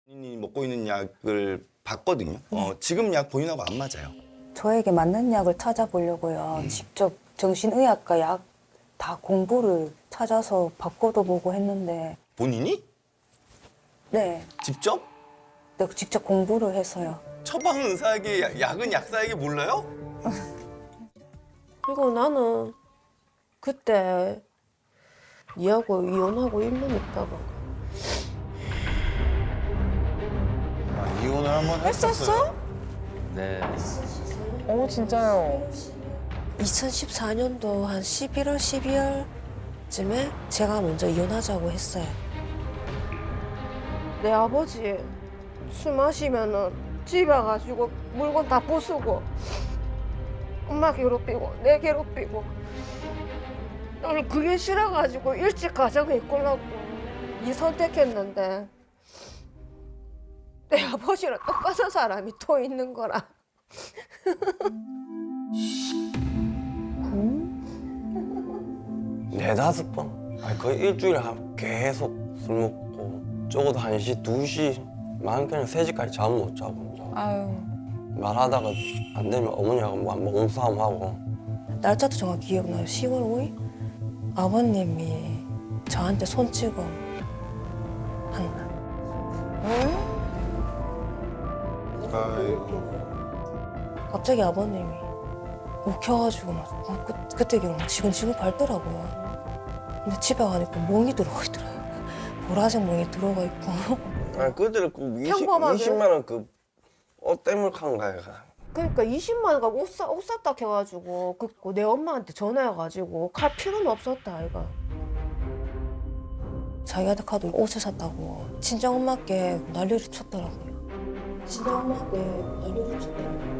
본인이 먹고 있는 약을 봤거든요. 지금 약 본인하고 안 맞아요. 저에게 맞는 약을 찾아보려고요. 직접 정신의학과 약 다 공부를 찾아서 바꿔도 보고 했는데 본인이? 네, 직접? 네, 직접 공부를 해서요. 처방 의사에게 약은 약사에게 몰라요? 그리고 나는 그때 니하고 이혼하고 1년 있다가 이혼을 한번 했었어요. 네. 진짜요? 2014년도 한 11월, 12월쯤에 제가 먼저 이혼하자고 했어요. 내 아버지 술 마시면은 집에 가지고 물건 다 부수고 엄마 괴롭히고 내 괴롭히고 나는 그게 싫어가지고 일찍 가정을 이끌려고 네 선택했는데 내 아버지랑 똑같은 사람이 또 있는 거라. 네다섯 번. 아니 거의 일주일에 계속 술 먹고 적어도 1시, 2시 많게는 3시까지 잠 못 자고 아유. 말하다가 안 되면 어머니하고 뭐 몸싸움하고. 날짜도 정확히 기억나요. 10월 5일? 아버님이 저한테 손찌검 한 날. 아이고. 갑자기 아버님이 욱혀가지고 막 그때 기억나. 지금 밟더라고요. 근데 집에 가니까 멍이 들어가 있더라고요. 보라색 멍이 들어가 있고. 아니 그들은 그 평범하게. 20만 원 그 옷 때물칸 가야. 그러니까 20만 원 갖고 옷 샀다 해가지고 내 엄마한테 전화해가지고 갈 필요는 없었다 아이가. 자기한테 카드 옷을 샀다고 친정엄마께 난리를 쳤더라고요. 친정엄마께 난리를 쳤더라고요.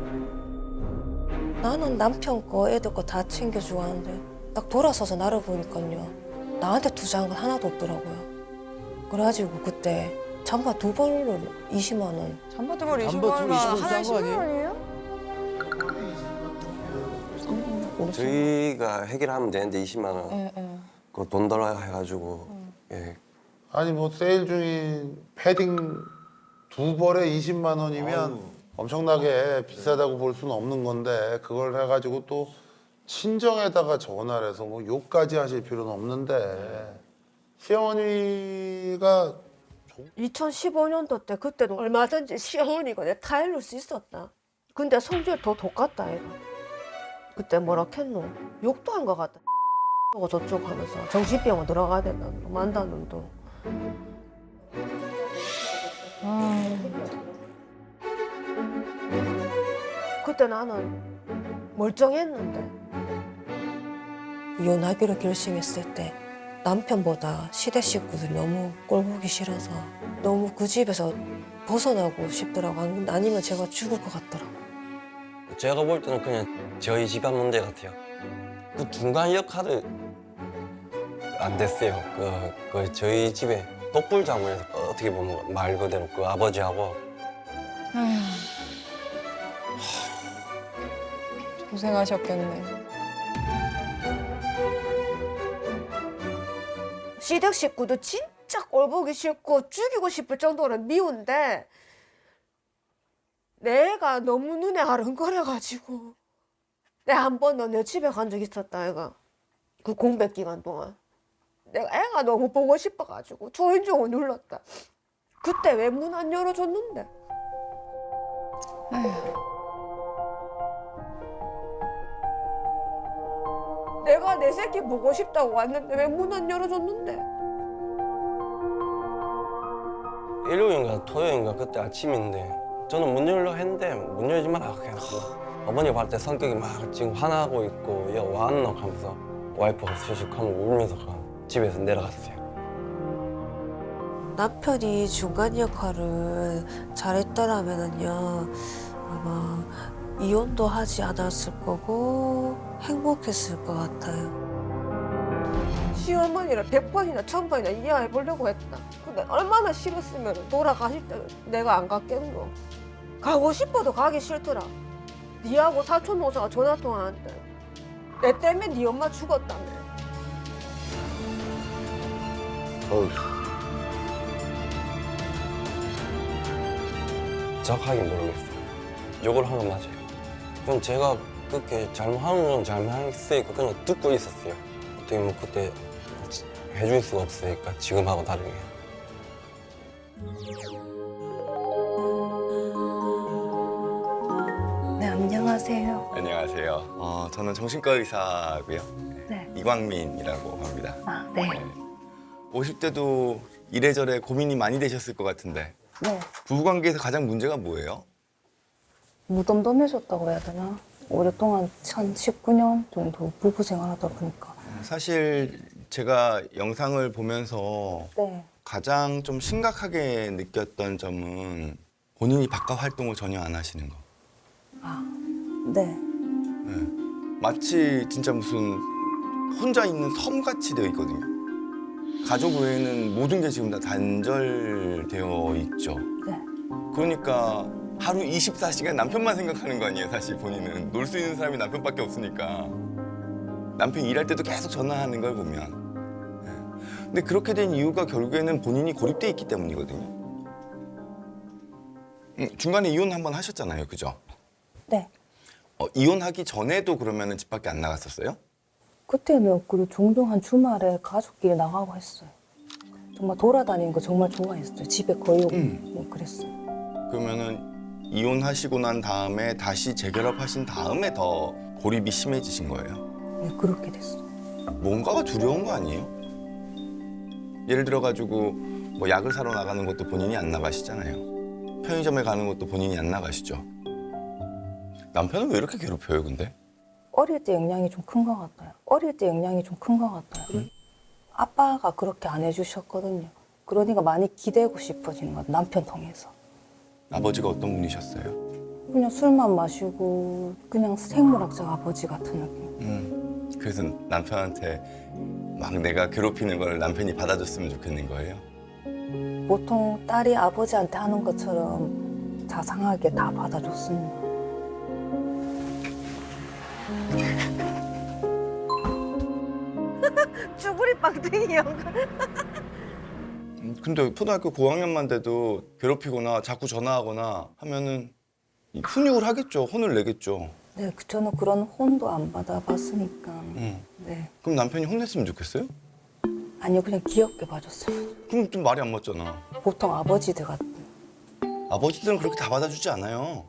나는 남편 거 애들 거 다 챙겨주고 하는데 딱 돌아서서 나를 보니까요 나한테 투자한 건 하나도 없더라고요. 그래가지고 그때 잠바 2벌로 20만 원. 잠바 두벌 20만 잠바 두벌 원 20만 원 하나에 싼거 10만 아니에요? 원이에요? 저희가 해결하면 되는데 20만 원. 예, 예. 그 돈 달라 해가지고. 예. 아니 뭐 세일 중인 패딩 2벌에 20만 원이면 엄청나게 비싸다고 볼 수는 없는 건데 그걸 해가지고 또 친정에다가 전화를 해서 뭐 욕까지 하실 필요는 없는데 시어머니가 2015년도 때 그때도 얼마든지 시어머니가 내 타일릴 수 있었다. 근데 성질 더 똑같다 얘가. 그때 뭐라 했노? 욕도 한 것 같다. 하고 저쪽 하면서 정신병원 들어가야 된다. 만다는 도. 그때 나는 멀쩡했는데 이혼하기로 결심했을 때 남편보다 시댁 식구들이 너무 꼴보기 싫어서 너무 그 집에서 벗어나고 싶더라고. 아니면 제가 죽을 것 같더라고. 제가 볼 때는 그냥 저희 집안 문제 같아요. 그 중간 역할을 안 됐어요. 그 저희 집에 독불장군에서 어떻게 보면 말 그대로 그 아버지하고 고생하셨겠네. 시댁 식구도 진짜 꼴보기 싫고 죽이고 싶을 정도로 미운데 내가 너무 눈에 아른거려가지고 내가 한 번 너네 집에 간 적 있었다 애가 그 공백 기간 동안 내가 애가 너무 보고 싶어가지고 초인종을 눌렀다. 그때 왜 문 안 열어줬는데? 내가 내 새끼 보고 싶다고 왔는데 왜 문 안 열어줬는데? 일요일인가 토요일인가 그때 아침인데 저는 문 열려 했는데 문 열지 마라 그래서 어머니가 봤을 때 성격이 막 지금 화나고 있고 얘 왔노 하면서 와이프가 수식하면 울면서 집에서 내려갔어요. 남편이 중간 역할을 잘했더라면은요 아마 이혼도 하지 않았을 거고 행복했을 것 같아요. 시어머니를 100번이나 1000번이나 이해해 보려고 했다. 근데 얼마나 싫었으면 돌아가실 때 내가 안 갔겠노. 가고 싶어도 가기 싫더라. 니하고 사촌 동생가 전화 통화하는데 내 때문에 니 엄마 죽었다며. 어휴. 정확하게 모르겠어요. 욕을 한 건 맞아요. 그건 제가 그렇게 잘못하는 건 잘못했으니까 그냥 듣고 있었어요. 어떻게 뭐 그때 해줄 수가 없으니까 지금하고 다르게. 네, 안녕하세요. 안녕하세요. 저는 정신과 의사고요. 네. 이광민이라고 합니다. 아, 네. 50대도 이래저래 고민이 많이 되셨을 것 같은데 네. 부부관계에서 가장 문제가 뭐예요? 무덤덤해졌다고 해야 되나? 오랫동안 한 19년 정도 부부 생활하다 보니까. 사실 제가 영상을 보면서 네. 가장 좀 심각하게 느꼈던 점은 본인이 바깥 활동을 전혀 안 하시는 거. 네. 네. 마치 진짜 무슨 혼자 있는 섬같이 되어 있거든요. 가족 외에는 모든 게 지금 다 단절되어 있죠. 네. 그러니까 하루 24시간 남편만 생각하는 거 아니에요, 사실 본인은. 놀 수 있는 사람이 남편밖에 없으니까. 남편이 일할 때도 계속 전화하는 걸 보면. 네. 근데 그렇게 된 이유가 결국에는 본인이 고립돼 있기 때문이거든요. 중간에 이혼 한번 하셨잖아요, 그죠? 네. 이혼하기 전에도 그러면은 집 밖에 안 나갔었어요? 그때는 그리고 종종 한 주말에 가족끼리 나가고 했어요. 정말 돌아다니는 거 정말 좋아했어요. 집에 거의 오고 뭐 그랬어요. 그러면은 이혼하시고 난 다음에 다시 재결합하신 다음에 더 고립이 심해지신 거예요? 네, 그렇게 됐어요. 뭔가가 두려운 거 아니에요? 예를 들어가지고 뭐 약을 사러 나가는 것도 본인이 안 나가시잖아요. 편의점에 가는 것도 본인이 안 나가시죠. 남편은 왜 이렇게 괴롭혀요, 근데? 어릴 때 영향이 좀 큰 것 같아요. 어릴 때 영향이 좀 큰 것 같아요. 아빠가 그렇게 안 해주셨거든요. 그러니까 많이 기대고 싶어지는 것 같아요. 남편 통해서. 아버지가 어떤 분이셨어요? 그냥 술만 마시고 그냥 생물학자 아버지 같은 느낌. 그래서 남편한테 막 내가 괴롭히는 걸 남편이 받아줬으면 좋겠는 거예요? 보통 딸이 아버지한테 하는 것처럼 자상하게 다 받아줬습니다. 쭈구리 빵댕이 형. 근데 초등학교 고학년만 돼도 괴롭히거나 자꾸 전화하거나 하면은 훈육을 하겠죠. 혼을 내겠죠. 네, 저는 그런 혼도 안 받아봤으니까. 네. 그럼 남편이 혼냈으면 좋겠어요? 아니요, 그냥 귀엽게 봐줬어요. 그럼 좀 말이 안 맞잖아. 보통 아버지들 같은. 아버지들은 그렇게 다 받아주지 않아요.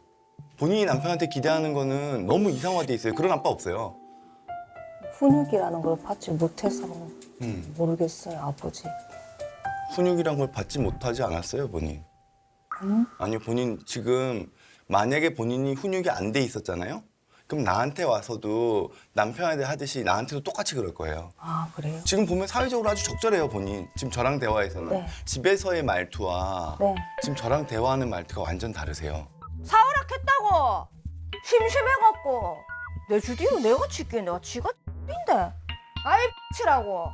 본인이 남편한테 기대하는 거는 너무 이상화돼 있어요. 그런 아빠 없어요. 훈육이라는 걸 받지 못해서 모르겠어요, 아버지. 훈육이란 걸 받지 못하지 않았어요, 본인? 응? 아니요, 본인 지금 만약에 본인이 훈육이 안 돼 있었잖아요? 그럼 나한테 와서도 남편한테 하듯이 나한테도 똑같이 그럴 거예요. 아, 그래요? 지금 보면 사회적으로 아주 적절해요, 본인. 지금 저랑 대화에서는. 네. 집에서의 말투와 네. 지금 저랑 대화하는 말투가 완전 다르세요. 사오락했다고. 심심해갖고. 내 주디는 내가 칠게. 내가 지가 인데. 아이 치라고.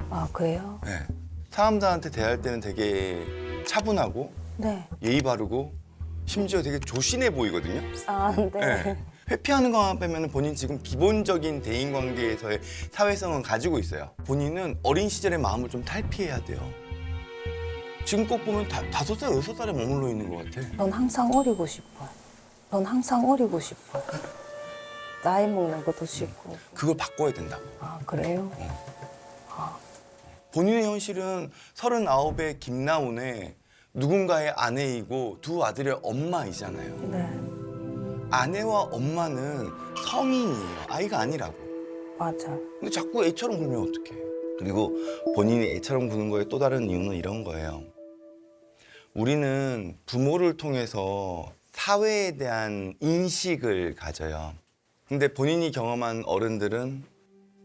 아, 그래요? 네. 사람들한테 대할 때는 되게 차분하고 네. 예의 바르고 심지어 되게 조신해 보이거든요. 아, 네. 네. 회피하는 것만 빼면 본인 지금 기본적인 대인관계에서의 사회성은 가지고 있어요. 본인은 어린 시절의 마음을 좀 탈피해야 돼요. 지금 꼭 보면 5살, 6살에 머물러 있는 것 같아. 전 항상 어리고 싶어요. 전 항상 어리고 싶어요. 나이 먹는 것도 싫고. 그걸 바꿔야 된다고. 아, 그래요? 본인의 현실은 39의 김나온의 누군가의 아내이고 두 아들의 엄마이잖아요. 네. 아내와 엄마는 성인이에요. 아이가 아니라고. 맞아. 근데 자꾸 애처럼 굴면 어떡해. 그리고 본인이 애처럼 구는 거에 또 다른 이유는 이런 거예요. 우리는 부모를 통해서 사회에 대한 인식을 가져요. 근데 본인이 경험한 어른들은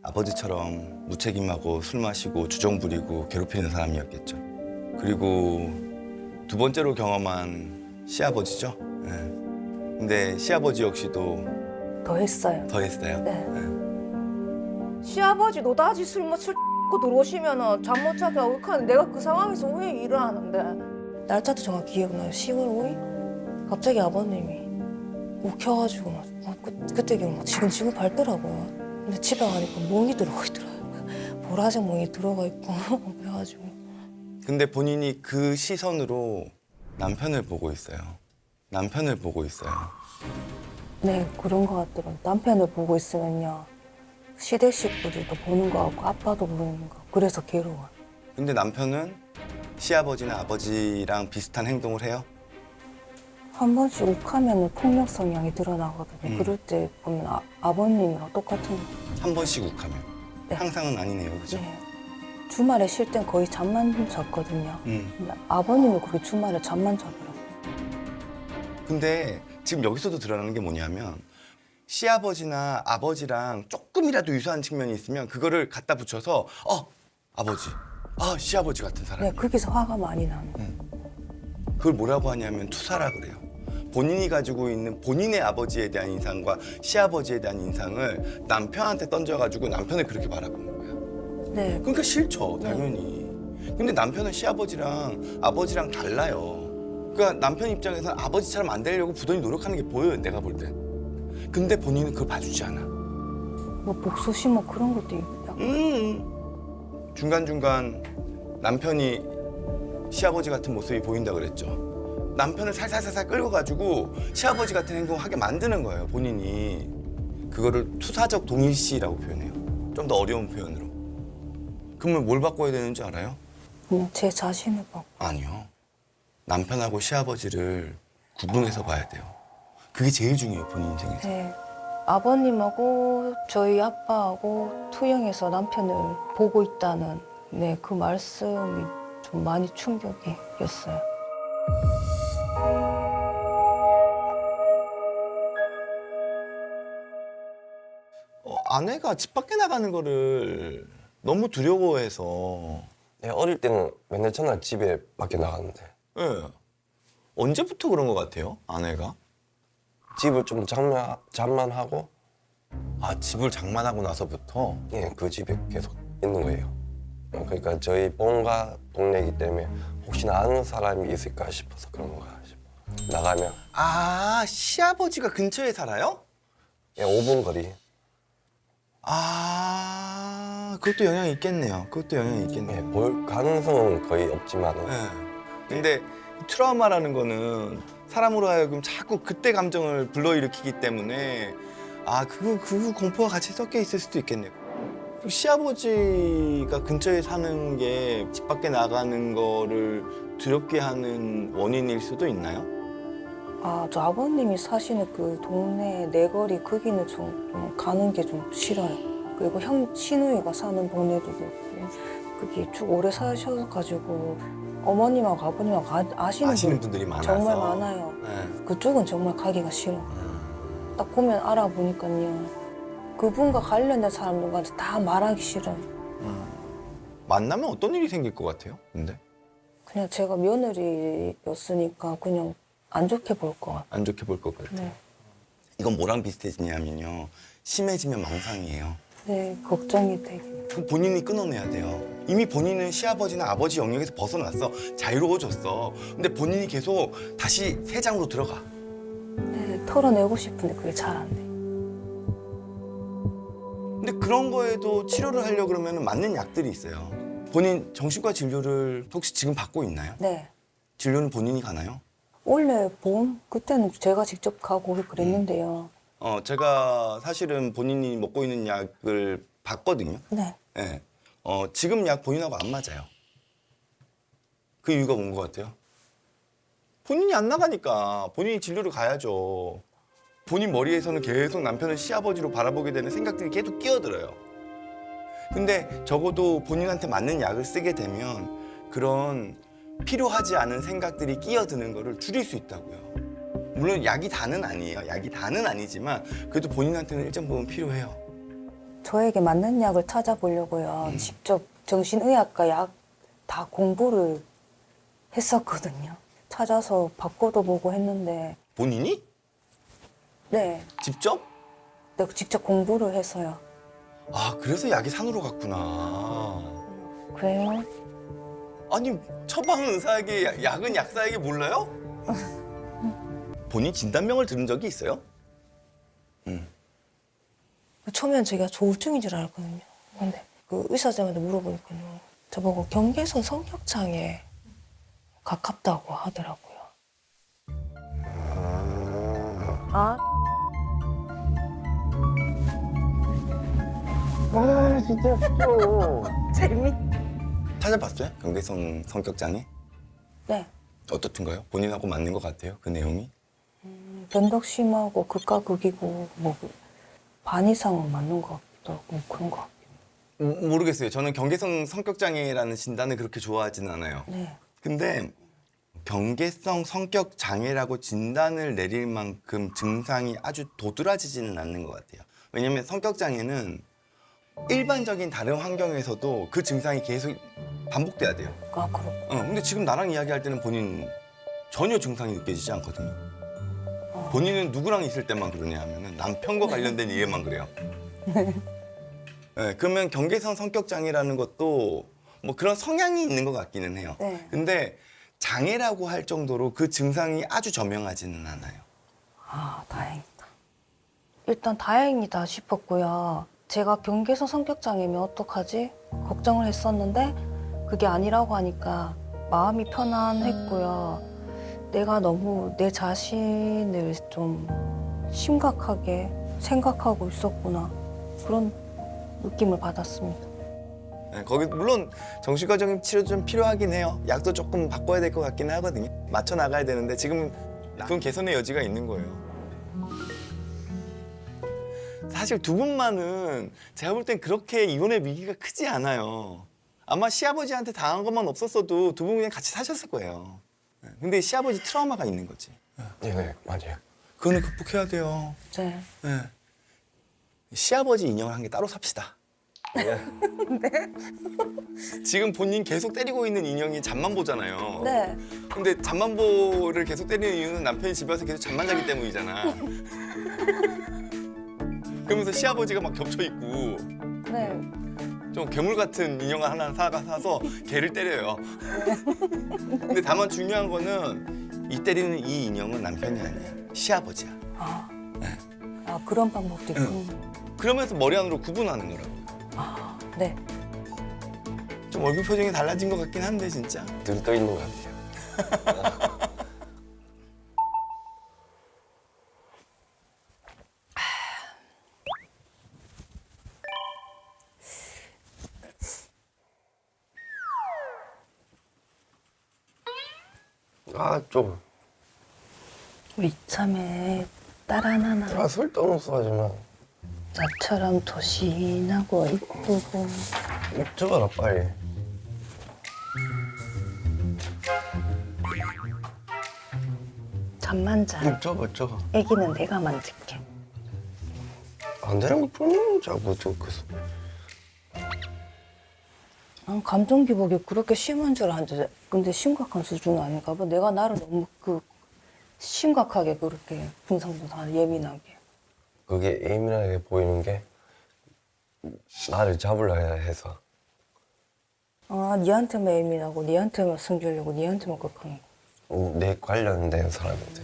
아버지처럼 무책임하고 술 마시고 주정 부리고 괴롭히는 사람이었겠죠. 그리고 두 번째로 경험한 시아버지죠. 예. 근데 시아버지 역시도 더 했어요. 더 했어요. 네. 시아버지 노다지 술 먹고 들어오시면은 잠 못 자게 어떡하는 내가 그 상황에서 왜 일을 하는데. 날짜도 정확히 기억나요. 10월 5일? 갑자기 아버님이 욱혀가지고 그때 기억 지금 밟더라고요. 근데 집에 가니까 멍이 들어가 있더라고요. 보라색 멍이 들어가 있고 그래가지고. 근데 본인이 그 시선으로 남편을 보고 있어요. 남편을 보고 있어요. 네, 그런 것 같더라고요. 남편을 보고 있으면요. 시댁 식구들도 보는 거 같고 아빠도 보는 거. 그래서 괴로워요. 근데 남편은 시아버지나 아버지랑 비슷한 행동을 해요? 한 번씩 욱하면 폭력 성향이 드러나거든요. 그럴 때 보면 아버님이랑 똑같은 거. 한 번씩 욱하면. 네. 항상은 아니네요, 그죠? 네. 주말에 쉴 땐 거의 잠만 잤거든요. 음. 근데 아버님은 그렇게 주말에 잠만 자더라고요. 근데 지금 여기서도 드러나는 게 뭐냐면 시아버지나 아버지랑 조금이라도 유사한 측면이 있으면 그거를 갖다 붙여서 아버지, 시아버지 같은 사람. 네, 거기서 화가 많이 나는 거예요. 그걸 뭐라고 하냐면 투사라 그래요. 본인이 가지고 있는 본인의 아버지에 대한 인상과 시아버지에 대한 인상을 남편한테 던져가지고 남편을 그렇게 바라보는 거야. 네, 그러니까 싫죠, 당연히. 근데 남편은 시아버지랑 아버지랑 달라요. 그러니까 남편 입장에서는 아버지처럼 안 되려고 부단히 노력하는 게 보여요, 내가 볼 땐. 근데 본인은 그걸 봐주지 않아. 뭐 복수심 뭐 그런 것도 약간 중간중간 남편이 시아버지 같은 모습이 보인다 그랬죠. 남편을 살살살살 끌고가지고 시아버지 같은 행동을 하게 만드는 거예요, 본인이. 그거를 투사적 동일시라고 표현해요. 좀 더 어려운 표현으로. 그러면 뭘 바꿔야 되는지 알아요? 그냥 제 자신을 봐. 아니요. 남편하고 시아버지를 구분해서 봐야 돼요. 그게 제일 중요해요, 본인 인생에서. 네. 아버님하고 저희 아빠하고 투영해서 남편을 보고 있다는 그 말씀이 좀 많이 충격이었어요. 아내가 집 밖에 나가는 거를 너무 두려워해서. 네, 어릴 때는 맨날 전날 집에 밖에 나갔는데 예. 언제부터 그런 것 같아요, 아내가? 집을 좀 장만하고 집을 장만하고 나서부터? 그 집에 계속 있는 거예요. 그러니까 저희 본가 동네이기 때문에 혹시나 아는 사람이 있을까 싶어서 그런 건가 싶어. 나가면 시아버지가 근처에 살아요? 5분 거리. 그것도 영향이 있겠네요. 그것도 영향이 있겠네요. 볼 가능성은 거의 없지만은 예. 근데 트라우마라는 거는 사람으로 하여금 자꾸 그때 감정을 불러일으키기 때문에 그 공포가 같이 섞여 있을 수도 있겠네요. 시아버지가 근처에 사는 게 집 밖에 나가는 거를 두렵게 하는 원인일 수도 있나요? 저 아버님이 사시는 그 동네 내거리 거기는 좀 가는 게 좀 싫어요. 그리고 시누이가 사는 동네도 그렇고 그게 쭉 오래 사셔가지고 어머님하고 아버님하고 아시는 분들이 많아서. 정말 많아요. 네. 그쪽은 정말 가기가 싫어. 딱 보면 알아보니까요. 그분과 관련된 사람들한테 다 말하기 싫어요. 만나면 어떤 일이 생길 것 같아요? 근데 그냥 제가 며느리였으니까 그냥 안 좋게 볼 것 같아요. 안 좋게 볼 것 같아요. 네. 이건 뭐랑 비슷해지냐면요. 심해지면 망상이에요. 네, 걱정이 되게. 그럼 본인이 끊어내야 돼요. 이미 본인은 시아버지나 아버지 영역에서 벗어났어. 자유로워졌어. 근데 본인이 계속 다시 새 장으로 들어가. 네, 털어내고 싶은데 그게 잘 안 돼. 근데 그런 거에도 치료를 하려고 그러면 맞는 약들이 있어요. 본인 정신과 진료를 혹시 지금 받고 있나요? 네. 진료는 본인이 가나요? 원래 그때는 제가 직접 가고 그랬는데요. 제가 사실은 본인이 먹고 있는 약을 봤거든요. 네. 네. 지금 약 본인하고 안 맞아요. 그 이유가 뭔 것 같아요? 본인이 안 나가니까 본인이 진료를 가야죠. 본인 머리에서는 계속 남편을 시아버지로 바라보게 되는 생각들이 계속 끼어들어요. 근데 적어도 본인한테 맞는 약을 쓰게 되면 그런 필요하지 않은 생각들이 끼어드는 거를 줄일 수 있다고요. 물론 약이 다는 아니에요. 약이 다는 아니지만 그래도 본인한테는 일정 부분 필요해요. 저에게 맞는 약을 찾아보려고요. 직접 정신의학과 약 다 공부를 했었거든요. 찾아서 바꿔도 보고 했는데 본인이? 네, 직접? 내가 직접 공부를 해서요. 그래서 약이 산으로 갔구나. 그래요? 아니, 처방은 의사에게, 약은 약사에게 몰라요? 본인 진단명을 들은 적이 있어요? 처음엔 제가 조울증인 줄 알았거든요. 근데 그 의사쌤한테 물어보니까요. 저보고 경계선 성격장애 가깝다고 하더라고요. 아, 아 진짜 좀. 재밌. 찾아봤어요? 경계성 성격 장애? 네. 어떻든가요? 본인하고 맞는 것 같아요? 그 내용이? 변덕 심하고 극과 극이고 뭐 반 이상은 맞는 것 같기도 하고 뭐 그런 것 같아요. 모르겠어요. 저는 경계성 성격 장애라는 진단을 그렇게 좋아하진 않아요. 네. 근데 경계성 성격 장애라고 진단을 내릴 만큼 증상이 아주 도드라지지는 않는 것 같아요. 왜냐면 성격 장애는 일반적인 다른 환경에서도 그 증상이 계속 반복돼야 돼요. 아, 그렇고. 근데 지금 나랑 이야기할 때는 본인 전혀 증상이 느껴지지 않거든요. 본인은 누구랑 있을 때만 그러냐 하면은 남편과 관련된 일에만 그래요. 네, 그러면 경계성 성격 장애라는 것도 뭐 그런 성향이 있는 것 같기는 해요. 네. 근데 장애라고 할 정도로 그 증상이 아주 저명하지는 않아요. 아, 다행이다. 일단 다행이다 싶었고요. 제가 경계성 성격장애면 어떡하지? 걱정을 했었는데 그게 아니라고 하니까 마음이 편안했고요. 내가 너무 내 자신을 좀 심각하게 생각하고 있었구나. 그런 느낌을 받았습니다. 네, 거기 물론 정신과적인 치료도 좀 필요하긴 해요. 약도 조금 바꿔야 될 것 같긴 하거든요. 맞춰 나가야 되는데 지금 그건 개선의 여지가 있는 거예요. 사실 두 분만은 제가 볼 땐 그렇게 이혼의 위기가 크지 않아요. 아마 시아버지한테 당한 것만 없었어도 두 분 그냥 같이 사셨을 거예요. 네, 근데 시아버지 트라우마가 있는 거지. 네 맞아요. 그거는 극복해야 돼요. 네. 네. 시아버지 인형을 한 개 따로 삽시다. 네. 지금 본인 계속 때리고 있는 인형이 잠만 보잖아요. 네. 근데 잠만보를 계속 때리는 이유는 남편이 집에 와서 계속 잠만 자기 때문이잖아. 그러면서 시아버지가 막 겹쳐 있고 네. 좀 괴물 같은 인형 하나 사서 걔를 때려요. 근데 다만 중요한 거는 이 때리는 이 인형은 남편이 아니야. 시아버지야. 아, 그런 방법도 있군요. 그러면서 머리 안으로 구분하는 거라고. 아, 네. 좀 얼굴 표정이 달라진 것 같긴 한데 진짜. 들떠 있는 것 같아요. 아 좀. 우리 이참에 딸 하나나 아 쓸데없어 하지만. 나처럼 도신하고 이쁘고 입줘봐라 빨리. 잠만 자. 입줘봐 줘봐. 애기는 내가 만질게. 안 되는 거 풀면 자꾸 그래서. 난 감정 기복이 그렇게 심한 줄 알았는데 근데 심각한 수준은 아닌가 봐. 내가 나를 너무 심각하게 그렇게 분상분상 예민하게. 그게 예민하게 보이는 게 나를 잡으려 해서. 아, 니한테만 예민하고 니한테만 숨기려고 니한테만 극한 거. 내 관련된 사람한테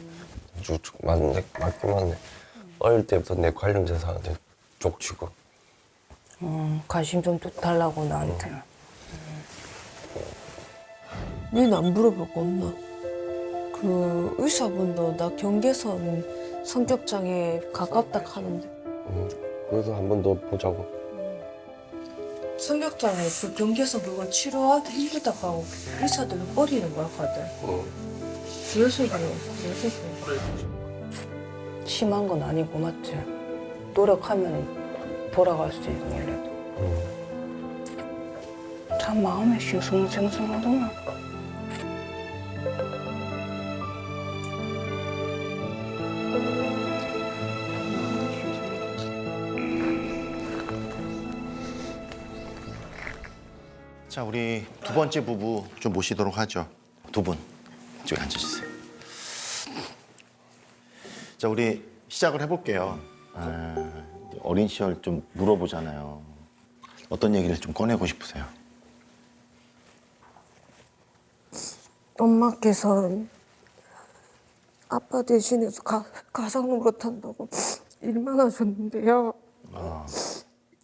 쭉쭉 맞긴 맞네. 어릴 때부터 내 관련된 사람한테 족치고. 관심 좀 달라고 나한테. 니는 안 물어보고 엄마. 그 의사분도 나 경계선 성격장애 가깝다 하는데. 그래서 한 번 더 보자고. 성격장애 그 경계선 그거 치료하기 힘들다고 하고 의사들 버리는 거야 다들. 그래서 그래. 심한 건 아니고 맞지? 노력하면 돌아갈 수 있는 원래도. 참 마음이 싱숭생숭하구나. 자, 우리 두 번째 부부 좀 모시도록 하죠. 두 분, 이쪽에 앉아주세요. 자, 우리 시작을 해볼게요. 어린 시절 좀 물어보잖아요. 어떤 얘기를 좀 꺼내고 싶으세요? 엄마께서 아빠 대신해서 가장 노릇한다고 일만 하셨는데요.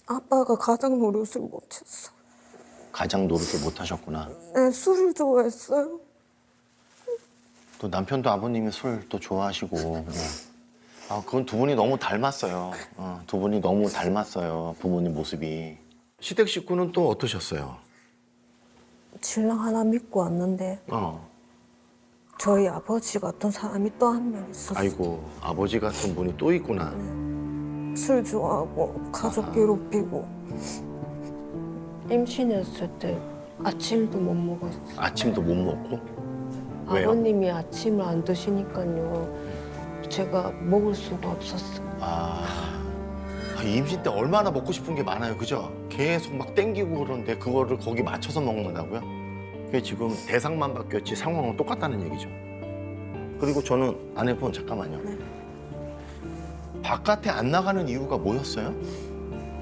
아빠가 가장 노릇을 못했어. 가장 노릇을 못 하셨구나. 네, 술을 좋아했어요. 또 남편도 아버님이 술 또 좋아하시고. 아, 그건 두 분이 너무 닮았어요. 두 분이 너무 닮았어요. 부모님 모습이. 시댁 식구는 또 어떠셨어요? 신랑 하나 믿고 왔는데 저희 아버지 같은 사람이 또 한 명 있었어요. 아이고, 아버지 같은 분이 또 있구나. 술 좋아하고 가족 괴롭히고 임신했을 때 아침도 못 먹었어요. 아침도 못 먹고? 왜요? 아버님이 아침을 안 드시니까요. 제가 먹을 수가 없었어요. 임신 때 얼마나 먹고 싶은 게 많아요, 그죠? 계속 막 땡기고 그러는데 그거를 거기 맞춰서 먹는다고요? 그게 지금 대상만 바뀌었지 상황은 똑같다는 얘기죠. 그리고 저는 아내분 잠깐만요. 바깥에 안 나가는 이유가 뭐였어요?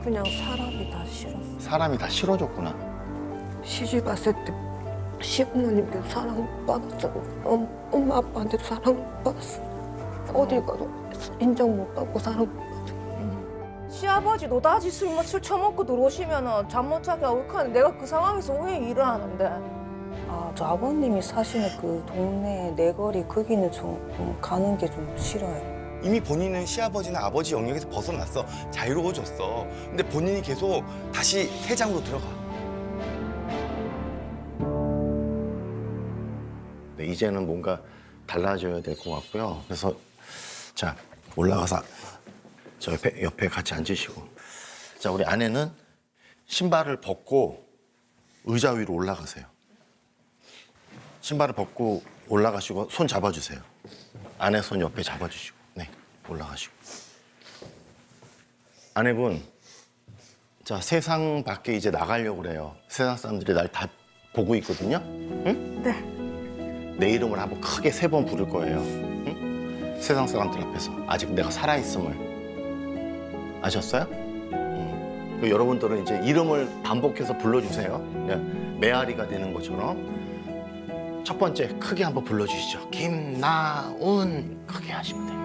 그냥 사람이 다 싫었어요. 사람이 다 싫어졌구나. 시집 왔을 때 시부모님께도 사랑받았어요. 엄마 아빠한테도 사랑받았어요. 어딜 가도 인정 못 받고 사랑받았어요. 시아버지 노다지 술 처먹고 들어오시면은 잠 못 자게 하고 내가 그 상황에서 왜 일을 하는데? 아, 저 아버님이 사시는 그 동네 내거리 거기는 좀 가는 게 좀 싫어요. 이미 본인은 시아버지나 아버지 영역에서 벗어났어. 자유로워졌어. 근데 본인이 계속 다시 세장으로 들어가. 네, 이제는 뭔가 달라져야 될 것 같고요. 그래서 자, 올라가서 저 옆에 같이 앉으시고. 자, 우리 아내는 신발을 벗고 의자 위로 올라가세요. 신발을 벗고 올라가시고 손 잡아주세요. 아내 손 옆에 잡아주시고. 네, 올라가시고. 아내분, 자, 세상 밖에 이제 나가려고 그래요. 세상 사람들이 날 다 보고 있거든요. 응? 네. 내 이름을 한번 크게 3번 부를 거예요. 응? 세상 사람들 앞에서 아직 내가 살아있음을 아셨어요? 그 여러분들은 이제 이름을 반복해서 불러주세요. 메아리가 되는 것처럼. 첫 번째 크게 한번 불러주시죠. 김나운 크게 하시면 돼요.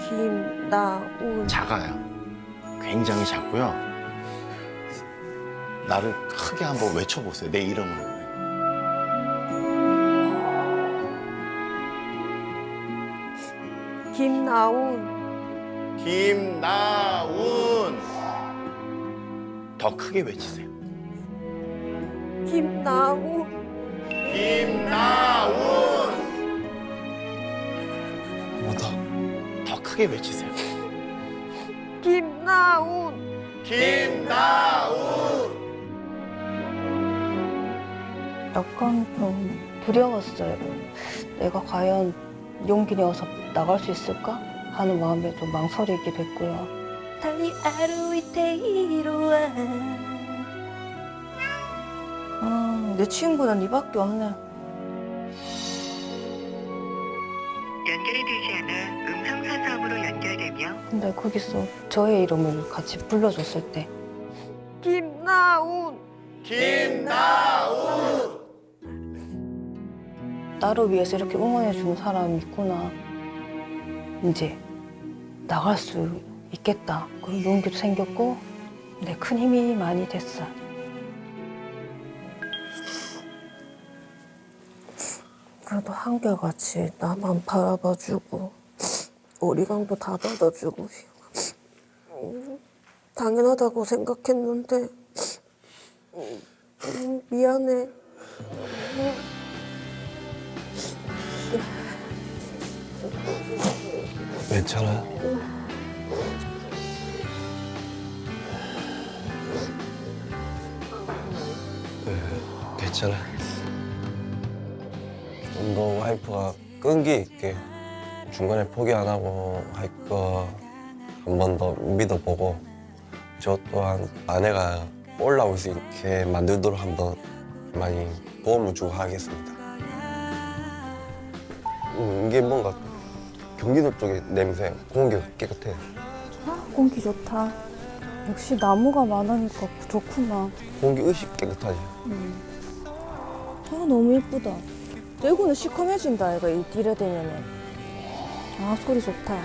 김나운. 작아요. 굉장히 작고요. 나를 크게 한번 외쳐보세요. 내 이름을. 김나운. 김나운. 더 크게 외치세요. 김나운. 김나운. 뭐다? 더 크게 외치세요. 김나운. 김나운. 약간 좀 두려웠어요. 내가 과연 용기 내어서 나갈 수 있을까 하는 마음에 좀 망설이기도 했고요. 달리 아루이테 이로와. 내 친구는 니밖에 없네. 연결이 되지 않아 음성 사서음으로 연결되며 근데 거기서 저의 이름을 같이 불러줬을 때 김나운. 김나운. 나를 위해서 이렇게 응원해주는 사람이 있구나. 이제 나갈 수 있겠다. 그런 용기도 생겼고, 네, 큰 힘이 많이 됐어요. 그래도 한결같이 나만 바라봐주고, 어리광도 다 닫아주고, 당연하다고 생각했는데, 미안해. 괜찮아? 괜찮아. 좀 더 와이프가 끈기 있게 중간에 포기 안 하고 할 거 한 번 더 믿어보고 저 또한 아내가 올라올 수 있게 만들도록 한번 많이 도움을 주고 하겠습니다. 이게 뭔가 경기도 쪽의 냄새, 공기가 깨끗해. 공기 좋다. 역시 나무가 많으니까 좋구나. 공기 의식 깨끗하지. 너무 예쁘다. 대구는 시커매진다, 이거 이 띠래 되면은. 아, 소리 좋다.